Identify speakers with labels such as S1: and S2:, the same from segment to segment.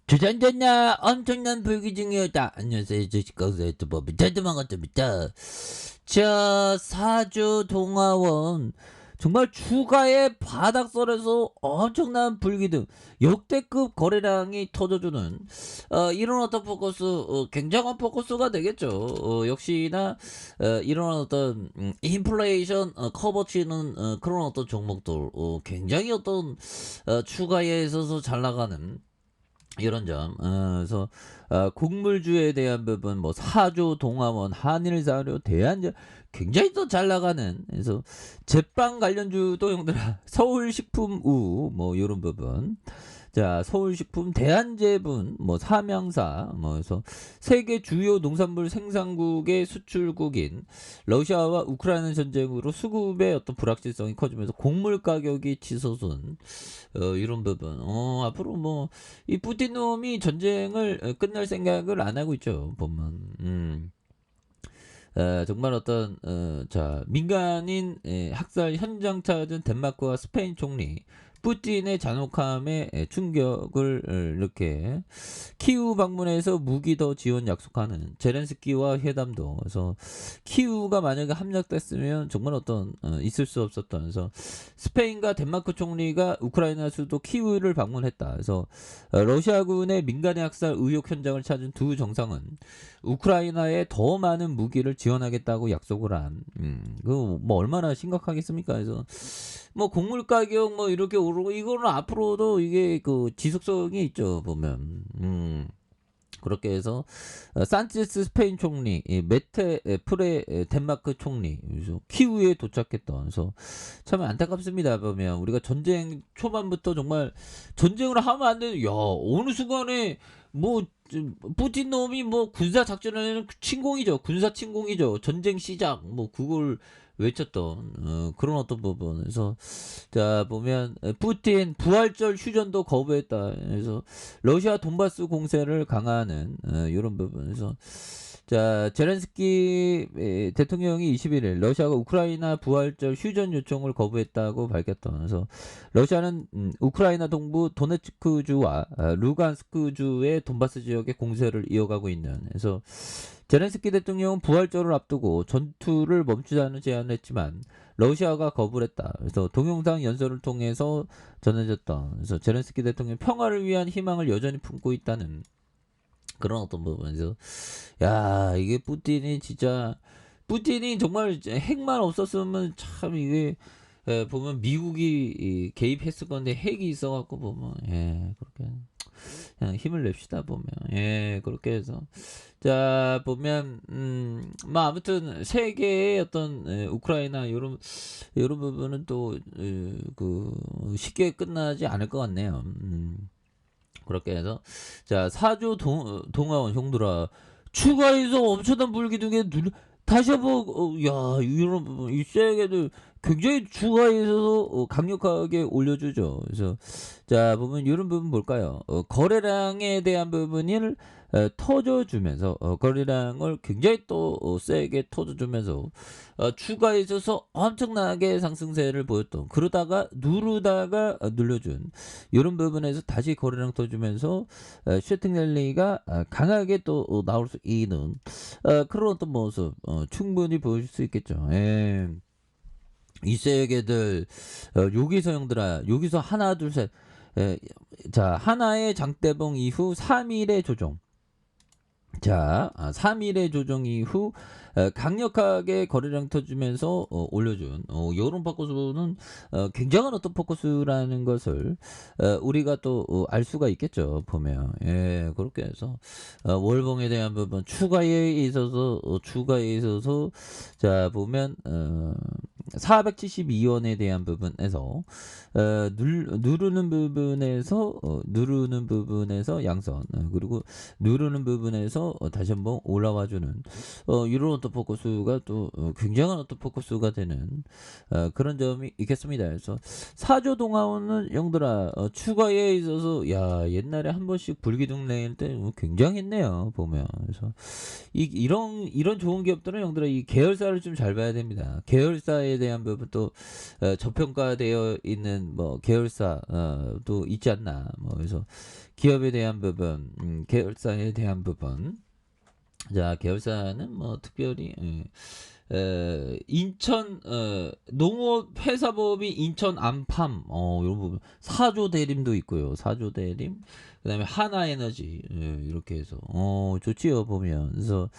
S1: 주전전야 엄청난 불기 중이었다. 안녕하세요. 주식거래소 유튜버 자드만가입니다. 자, 사주 동화원 정말 주가의 바닥선에서 엄청난 불기 등 역대급 거래량이 터져주는 이런 어떤 포커스, 굉장한 포커스가 되겠죠. 역시나 이런 어떤 인플레이션 커버치는 그런 어떤 종목들, 굉장히 어떤 주가에 있어서 잘 나가는 이런 점. 그래서 곡물주에 대한 부분, 뭐 사조, 동화원, 한일사료, 대한제 굉장히 또 잘 나가는. 그래서 제빵 관련주도 형들아 서울식품우 뭐 이런 부분. 자, 서울식품, 대한제분, 뭐 삼양사, 뭐 그래서 세계 주요 농산물 생산국의 수출국인 러시아와 우크라이나 전쟁으로 수급의 어떤 불확실성이 커지면서 곡물 가격이 치솟은 이런 부분. 앞으로 뭐 이 푸틴 놈이 전쟁을 끝낼 생각을 안 하고 있죠. 보면. 정말 어떤 자 민간인 학살 현장 찾은 덴마크와 스페인 총리 푸틴의 잔혹함에 충격을 이렇게 키우 방문해서 무기 더 지원 약속하는 제렌스키와 회담도. 그래서 키우가 만약에 함락됐으면 정말 어떤 있을 수 없었던. 그래서 스페인과 덴마크 총리가 우크라이나 수도 키우를 방문했다. 그래서 러시아군의 민간인 학살 의혹 현장을 찾은 두 정상은 우크라이나에 더 많은 무기를 지원하겠다고 약속을 한. 그뭐 얼마나 심각하겠습니까? 그래서 뭐 곡물 가격 뭐 이렇게 오르고 이거는 앞으로도 이게 그 지속성이 있죠 보면. 그렇게 해서 산체스 스페인 총리, 메테 프레 덴마크 총리, 그래서 키우에 도착했던. 그래서 참 안타깝습니다. 보면 우리가 전쟁 초반부터 정말 전쟁을 하면 안 되는. 야, 어느 순간에 뭐 푸틴 놈이 뭐 군사 작전에는 침공이죠. 군사 침공이죠. 전쟁 시작 뭐 그걸 외쳤던 그런 어떤 부분. 그래서 자 보면 푸틴 부활절 휴전도 거부했다. 그래서 러시아 돈바스 공세를 강화하는 이런 부분에서 자 제렌스키 대통령이 21일 러시아가 우크라이나 부활절 휴전 요청을 거부했다고 밝혔던. 그래서 러시아는 우크라이나 동부 도네츠크주와 루간스크주의 돈바스 지역의 공세를 이어가고 있는. 그래서 제렌스키 대통령은 부활절을 앞두고 전투를 멈추자는 제안을 했지만 러시아가 거부를 했다. 그래서 동영상 연설을 통해서 전해졌던. 그래서 제렌스키 대통령 평화를 위한 희망을 여전히 품고 있다는 그런 어떤 부분에서 야 이게 푸틴이 정말 핵만 없었으면 참 이게 보면 미국이 개입했을 건데 핵이 있어갖고 보면 그렇게 그냥 힘을 냅시다 보면 그렇게 해서 자 보면 뭐 아무튼 세계의 어떤 우크라이나 요런 부분은 또 그 쉽게 끝나지 않을 것 같네요. 그렇게 해서 자 사조 동아원 형들아 추가해서 엄청난 불기둥에 다시 한번 야 이런 부분 이 세계도 굉장히 추가해서 강력하게 올려주죠. 그래서 자 보면 이런 부분 볼까요? 거래량에 대한 부분을 터져주면서 거래량을 굉장히 또 세게 터져주면서 추가에 있어서 엄청나게 상승세를 보였던. 그러다가 누르다가 눌려준 이런 부분에서 다시 거래량 터주면서 슈팅 랠리가 강하게 또 나올 수 있는 그런 어떤 모습 충분히 보여줄 수 있겠죠. 이 세계들 여기서 형들아 여기서 하나 둘셋 자 하나의 장대봉 이후 3일의 조정. 자, 3일의 조정 이후 강력하게 거래량 터주면서 올려준 요런 포커스는 굉장한 어떤 포커스라는 것을 우리가 또 알 수가 있겠죠 보면. 그렇게 해서 월봉에 대한 부분 추가에 있어서 자 보면 472원에 대한 부분에서 누르는 부분에서 양선 그리고 누르는 부분에서 다시 한번 올라와주는 이런 어떤 포커스가 또 굉장한 어떤 포커스가 되는 그런 점이 있겠습니다. 그래서 사조 동아원은 형들아 추가에 있어서 야 옛날에 한 번씩 불기둥 낼 때 굉장했네요 보면. 그래서 이런 좋은 기업들은 형들아 이 계열사를 좀 잘 봐야 됩니다. 계열사에 기업에 대한 부분 또 저평가되어 있는 뭐 계열사도 있지 않나. 뭐 그래서 기업에 대한 부분, 계열사에 대한 부분. 자, 계열사는 뭐 특별히 인천 농업회사법이 인천 안팜 이런 부분 사조 대림도 있고요. 사조 대림 그다음에 하나에너지 이렇게 해서 좋지요 보면. 그래서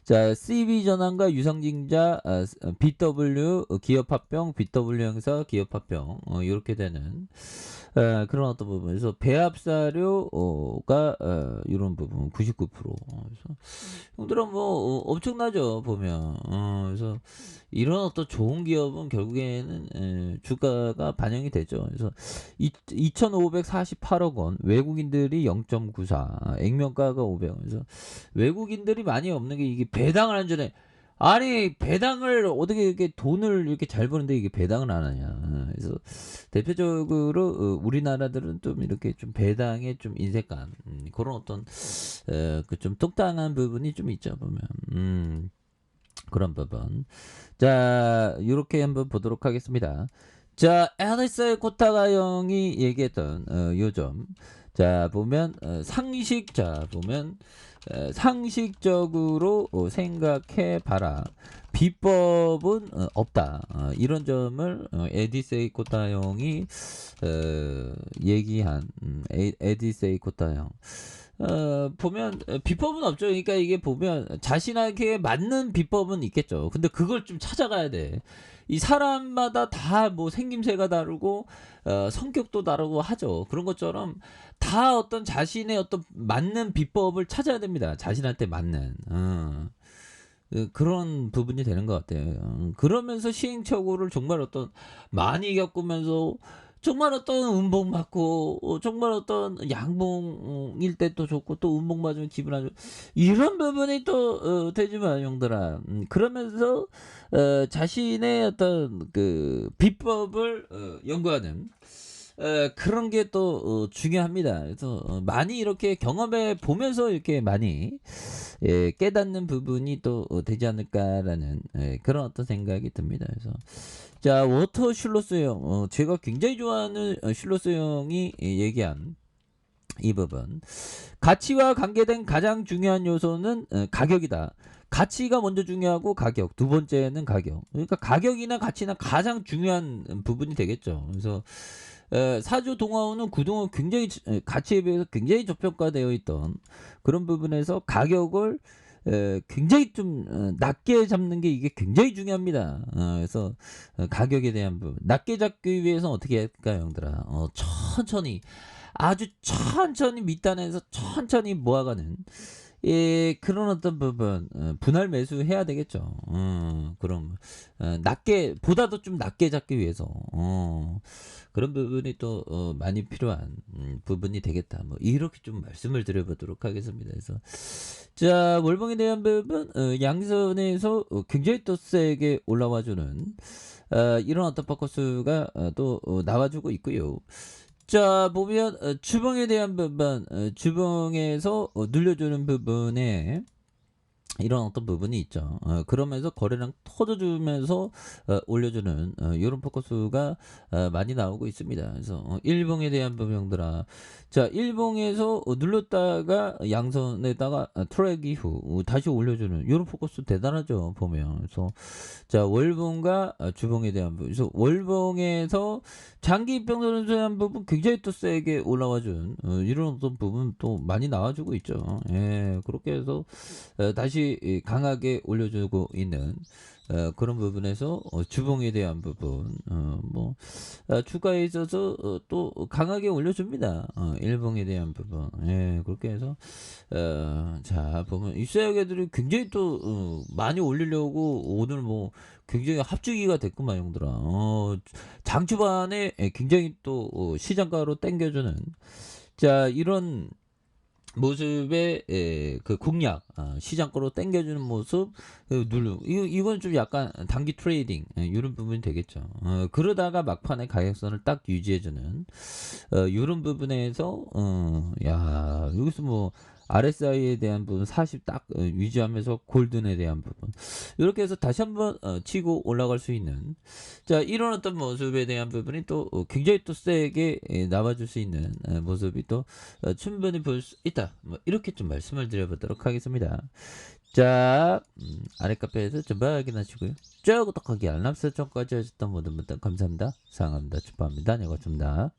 S1: 자 CB 전환과 유상증자 BW 기업합병 BW 행사 기업합병 이렇게 되는 그런 어떤 부분에서 배합사료가 이런 부분 99%. 그래서 형들은 뭐 엄청나죠 보면. 그래서 이런 어떤 좋은 기업은 결국에는 주가가 반영이 되죠. 그래서 2,548억 원, 외국인들이 0.94, 액면가가 500원. 그래서 외국인들이 많이 없는 게 이게 배당을 안 주네. 아니 배당을 어떻게 이렇게 돈을 이렇게 잘 버는데 이게 배당을 안 하냐. 그래서 대표적으로 우리나라들은 좀 이렇게 좀 배당에 좀 인색한 그런 어떤 그 좀 똑당한 부분이 좀 있죠 보면. 그런 부분. 자, 이렇게 한번 보도록 하겠습니다. 자, 앨리스 코타가 형이 얘기했던 요점. 자, 보면 상식. 자, 보면 상식적으로 생각해 봐라. 비법은 없다. 이런 점을 에디세이 코타 형이 얘기한 에디세이 코타 형. 보면 비법은 없죠. 그러니까 이게 보면 자신에게 맞는 비법은 있겠죠. 근데 그걸 좀 찾아가야 돼. 이 사람마다 다 뭐 생김새가 다르고 성격도 다르고 하죠. 그런 것처럼 다 어떤 자신의 어떤 맞는 비법을 찾아야 됩니다. 자신한테 맞는. 그런 부분이 되는 것 같아요. 그러면서 시행착오를 정말 어떤 많이 겪으면서 정말 어떤 음봉 맞고 정말 어떤 양봉일 때 또 좋고 또 음봉 맞으면 기분 안 좋고 이런 부분이 또 되지만 형들아 그러면서 자신의 어떤 그 비법을 연구하는 그런 게 또 중요합니다. 그래서 많이 이렇게 경험해 보면서 이렇게 많이 깨닫는 부분이 또 되지 않을까라는 그런 어떤 생각이 듭니다. 그래서 자 워터 슐로스 형 제가 굉장히 좋아하는 슐로스 형이 얘기한 이 부분 가치와 관계된 가장 중요한 요소는 가격이다. 가치가 먼저 중요하고 가격 두 번째는 가격. 그러니까 가격이나 가치나 가장 중요한 부분이 되겠죠. 그래서 사주 동화호는 그동안 굉장히 가치에 비해서 굉장히 저평가되어 있던 그런 부분에서 가격을 굉장히 좀 낮게 잡는 게 이게 굉장히 중요합니다. 그래서 가격에 대한 부분 낮게 잡기 위해서 어떻게 할까요, 형들아? 천천히 아주 천천히 밑단에서 천천히 모아가는 그런 어떤 부분 분할 매수해야 되겠죠. 그럼 낮게 보다도 좀 낮게 잡기 위해서 그런 부분이 또 많이 필요한 부분이 되겠다. 뭐 이렇게 좀 말씀을 드려보도록 하겠습니다. 그래서 자 월봉에 대한 부분 양선에서 굉장히 또 세게 올라와주는 이런 어떤 포커스가 또 나와주고 있고요. 자 보면 주봉에 대한 부분 주봉에서 늘려주는 부분에 이런 어떤 부분이 있죠. 그러면서 거래량 터져주면서 올려주는 이런 포커스가 많이 나오고 있습니다. 그래서 일봉에 대한 부분들아, 자 일봉에서 눌렀다가 양선에다가 트랙 이후 다시 올려주는 이런 포커스 대단하죠 보면. 그래서 자 월봉과 주봉에 대한 부분, 그래서 월봉에서 장기 입병선에 대한 부분 굉장히 또 세게 올라와준 이런 어떤 부분 또 많이 나와주고 있죠. 예, 그렇게 해서 다시 강하게 올려주고 있는 그런 부분에서 주봉에 대한 부분 뭐 주가에 있어서 또 강하게 올려줍니다. 일봉에 대한 부분 그렇게 해서 자 보면 입사역 애들이 굉장히 또 많이 올리려고 오늘 뭐 굉장히 합주기가 됐구만 형들아. 장 초반에 굉장히 또 시장가로 땡겨주는 자 이런 모습의 그 공략 시장가로 땡겨주는 모습 이건 좀 약간 단기 트레이딩 이런 부분이 되겠죠. 그러다가 막판에 가격선을 딱 유지해주는 이런 부분에서 야 여기서 뭐 RSI에 대한 부분 40 딱 유지하면서 골든에 대한 부분 이렇게 해서 다시 한번 치고 올라갈 수 있는 자 이런 어떤 모습에 대한 부분이 또 굉장히 또 세게 나와줄 수 있는 모습이 또 충분히 볼 수 있다. 뭐 이렇게 좀 말씀을 드려보도록 하겠습니다. 자 아래 카페에서 전부 확인하시고요. 쭉 구독하기 알람 설정까지 하셨던 모든 분들 감사합니다. 사랑합니다. 축하합니다. 네 고맙습니다.